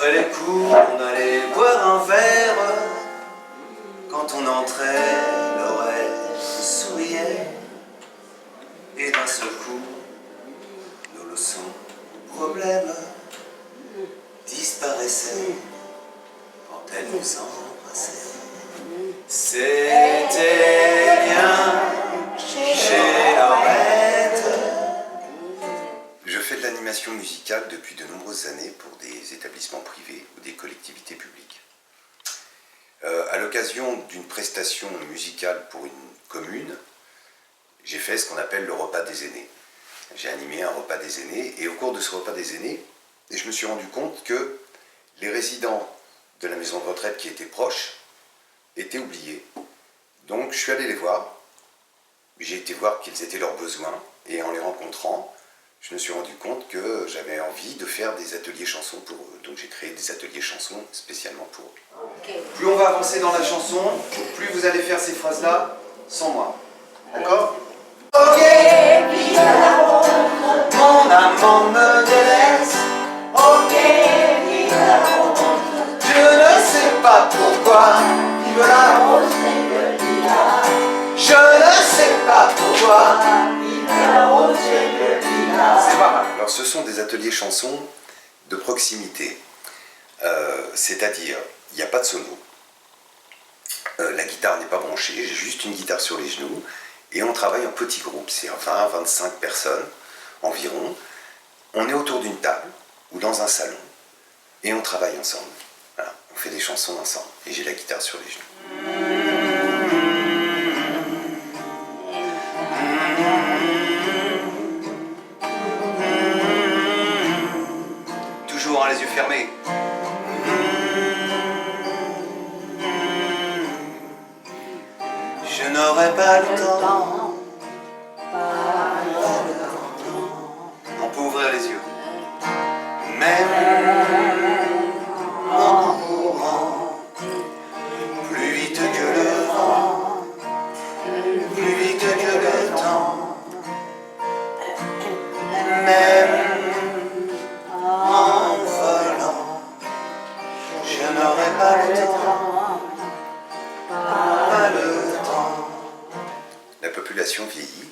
Après les cours, on allait boire un verre. Quand on entrait, l'oreille souriait. Et d'un seul coup, nos leçons, nos problèmes disparaissaient quand elle nous embrassait. C'était bien chez Laurette. Je fais de l'animation musicale depuis de nombreuses années pour des établissements privés ou des collectivités publiques. À l'occasion d'une prestation musicale pour une commune, j'ai fait ce qu'on appelle le repas des aînés. J'ai animé un repas des aînés et au cours de ce repas des aînés, je me suis rendu compte que les résidents de la maison de retraite qui étaient proches étaient oubliés. Donc je suis allé les voir, j'ai été voir quels étaient leurs besoins et en les rencontrant, je me suis rendu compte que j'avais envie de faire des ateliers chansons pour eux. Donc j'ai créé des ateliers chansons spécialement pour eux. Okay. Plus on va avancer dans la chanson, plus vous allez faire ces phrases-là sans moi. D'accord ? Ok, mon amant me délaisse. Ok, je ne sais pas pourquoi. Vive la rose et le lilas. Je ne sais pas pourquoi. Vive la rose et le lilas. C'est pas mal. Alors ce sont des ateliers chansons de proximité. C'est-à-dire, il n'y a pas de sono. La guitare n'est pas branchée, j'ai juste une guitare sur les genoux. Et on travaille en petits groupes, c'est 20-25 personnes environ. On est autour d'une table ou dans un salon et on travaille ensemble. Voilà, on fait des chansons ensemble et j'ai la guitare sur les genoux. Toujours les yeux fermés. Je n'aurai pas le temps. On peut ouvrir les yeux. Même en courant, plus vite que le vent, plus vite que le temps. Même en volant, je n'aurai pas le temps. Pas le temps. La population vieillit.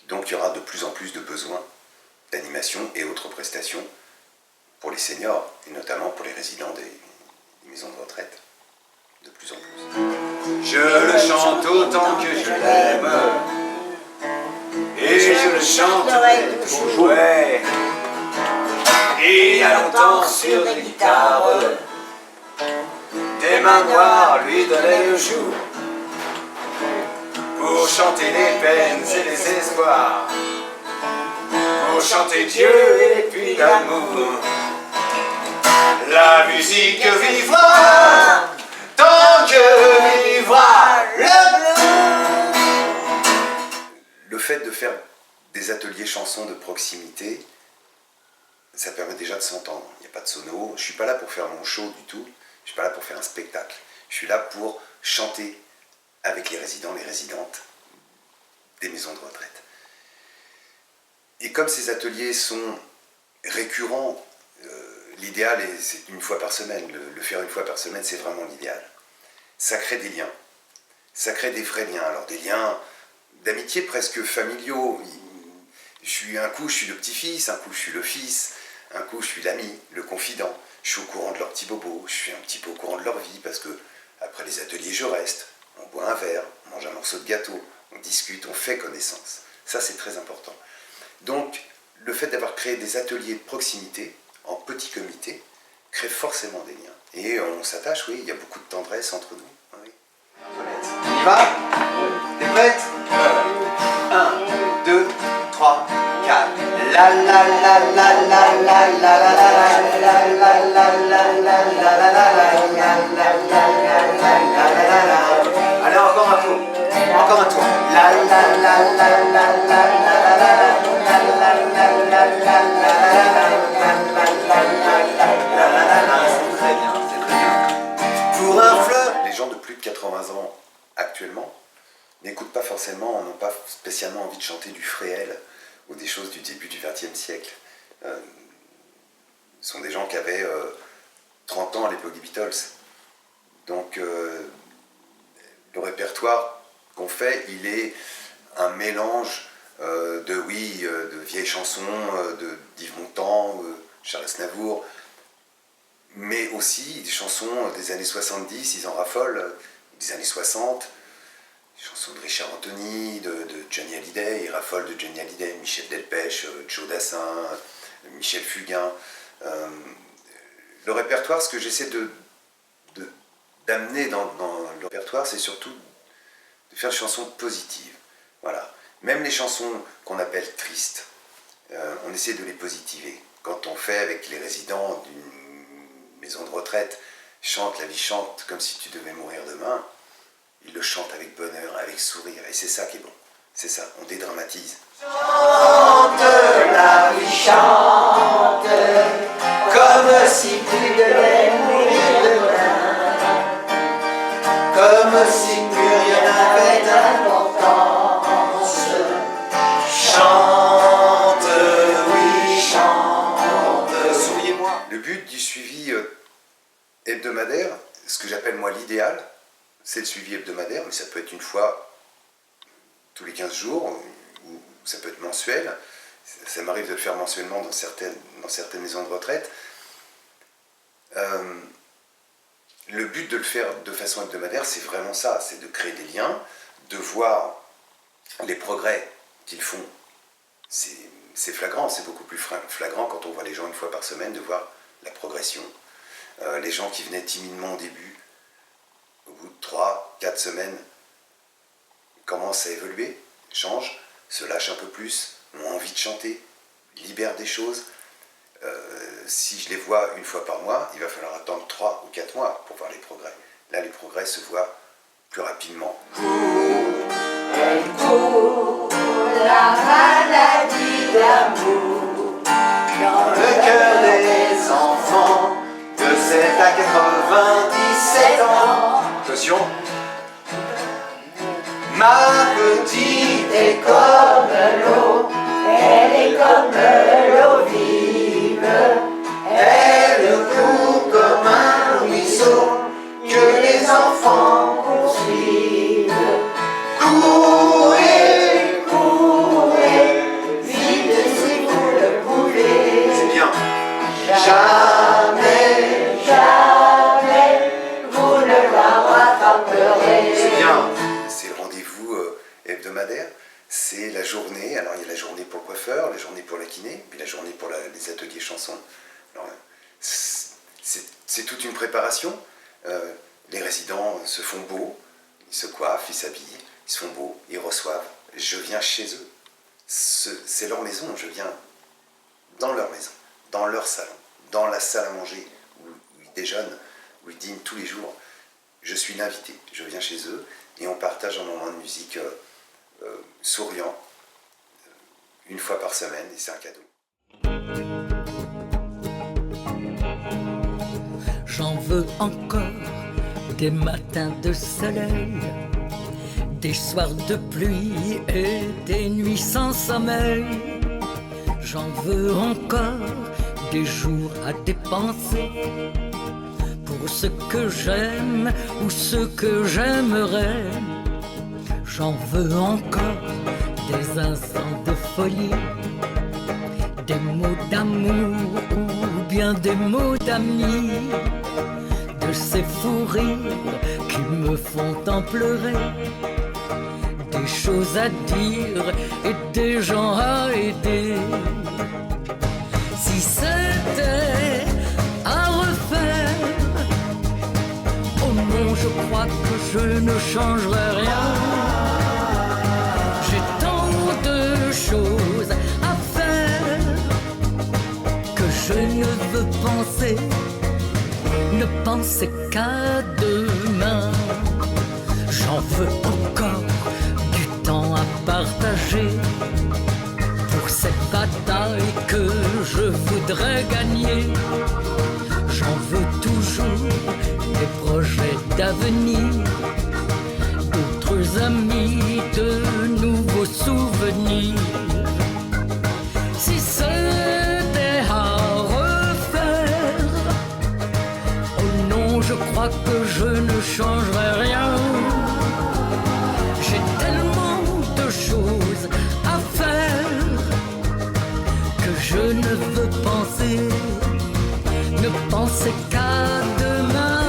Donc il y aura de plus en plus de besoins d'animation et autres prestations pour les seniors, et notamment pour les résidents des maisons de retraite, de plus en plus. Je le chante autant que je l'aime, et je le chanterai toujours. Ouais. Et il y a longtemps sur des guitares, des mains noires lui donnaient le jour, pour chanter les peines et les espoirs, pour chanter Dieu et puis l'amour. La musique vivra tant que vivra le blues. Le fait de faire des ateliers chansons de proximité, ça permet déjà de s'entendre. Il n'y a pas de sono, je ne suis pas là pour faire mon show du tout, je ne suis pas là pour faire un spectacle. Je suis là pour chanter avec les résidents, les résidentes des maisons de retraite. Et comme ces ateliers sont récurrents, l'idéal, c'est une fois par semaine. Le faire une fois par semaine, c'est vraiment l'idéal. Ça crée des liens. Ça crée des vrais liens. Alors des liens d'amitié presque familiaux. Un coup, je suis le petit-fils, un coup, je suis le fils, un coup, je suis l'ami, le confident. Je suis au courant de leurs petits bobos, je suis un petit peu au courant de leur vie, parce que après les ateliers, je reste. On boit un verre, on mange un morceau de gâteau, on discute, on fait connaissance. Ça, c'est très important. Donc, le fait d'avoir créé des ateliers de proximité, en petits comités, crée forcément des liens. Et on s'attache, oui, il y a beaucoup de tendresse entre nous. Oui. On y va ? T'es prête ? 1, 2, 3, 4. La la la la la la la la la la la la. Allez, encore un tour. Encore un tour. La la la la la la la la c'est très bien, c'est très bien. Pour un fleuve. Les gens de plus de 80 ans actuellement n'écoutent pas forcément, n'ont pas spécialement envie de chanter du Fréhel ou des choses du début du XXe siècle. Ce sont des gens qui avaient 30 ans à l'époque des Beatles. Donc le répertoire qu'on fait, il est un mélange de vieilles chansons, d'Yves Montand, Charles Aznavour, mais aussi des chansons des années 70, ils en raffolent, des années 60, des chansons de Richard Anthony, de Johnny Hallyday, ils raffolent de Johnny Hallyday, Michel Delpech, Joe Dassin, Michel Fugain. Le répertoire, ce que j'essaie d'amener dans le répertoire, c'est surtout de faire des chansons positives. Voilà. Même les chansons qu'on appelle tristes, on essaie de les positiver. Quand on fait avec les résidents d'une maison de retraite, chante la vie chante comme si tu devais mourir demain, ils le chantent avec bonheur, avec sourire, et c'est ça qui est bon. C'est ça, on dédramatise. Chante la vie chante, comme si tu devais mourir demain, comme si plus rien n'avait d'importance. Chante, oui, chante, souriez-moi. Le but du suivi hebdomadaire, ce que j'appelle moi l'idéal, c'est le suivi hebdomadaire, mais ça peut être une fois tous les 15 jours, ou ça peut être mensuel. Ça m'arrive de le faire mensuellement dans certaines maisons de retraite. Le but de le faire de façon hebdomadaire, c'est vraiment ça, c'est de créer des liens, de voir les progrès qu'ils font. C'est flagrant, c'est beaucoup plus flagrant quand on voit les gens une fois par semaine, de voir la progression. Les gens qui venaient timidement au début, au bout de 3-4 semaines, commencent à évoluer, changent, se lâchent un peu plus, ont envie de chanter, libèrent des choses. Si je les vois une fois par mois, il va falloir attendre 3 ou 4 mois pour voir les progrès. Là, les progrès se voient plus rapidement. Elle court, la maladie d'amour, dans le cœur des enfants, de 7 à 97 ans. Attention. Ma petite est comme l'eau, elle est comme l'eau vive, elle court comme un ruisseau que les enfants poursuivent. Courez, courez, vite si vous le pouvez. C'est bien. Jamais, jamais, vous ne la rattraperez. C'est bien. C'est le rendez-vous hebdomadaire. C'est la journée. Alors il y a la journée pour le coiffeur, la journée pour la kiné, puis la journée pour les ateliers chansons. Alors, c'est toute une préparation. Les résidents se font beaux, ils se coiffent, ils s'habillent, ils se font beaux, ils reçoivent. Je viens chez eux. C'est leur maison, je viens dans leur maison, dans leur salon, dans la salle à manger où ils déjeunent, où ils dînent tous les jours. Je suis l'invité, je viens chez eux et on partage un moment de musique souriant, une fois par semaine, et c'est un cadeau. J'en veux encore des matins de soleil, des soirs de pluie et des nuits sans sommeil. J'en veux encore des jours à dépenser pour ce que j'aime ou ce que j'aimerais. J'en veux encore des instants de folie, des mots d'amour ou bien des mots d'amis, de ces fous rires qui me font en pleurer, des choses à dire et des gens à aider. Si c'était à refaire, oh non, je crois que je ne changerais rien. J'ai tant de choses à faire que je ne veux ne penser qu'à demain. J'en veux encore du temps à partager pour cette bataille que je voudrais gagner. J'en veux toujours des projets d'avenir, d'autres amis, de nouveaux souvenirs. Si c'était à refaire, crois que je ne changerai rien. J'ai tellement de choses à faire que je ne veux ne penser qu'à demain.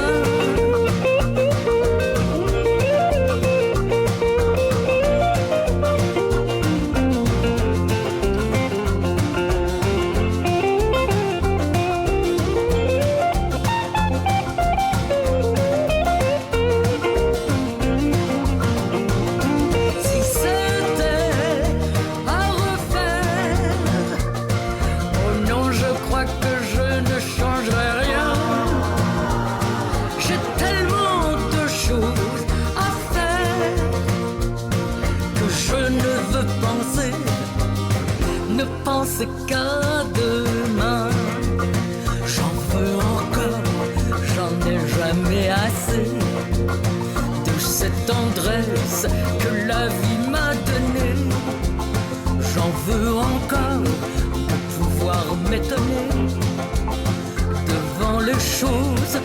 C'est qu'à demain. J'en veux encore, j'en ai jamais assez de cette tendresse que la vie m'a donnée. J'en veux encore de pouvoir m'étonner devant les choses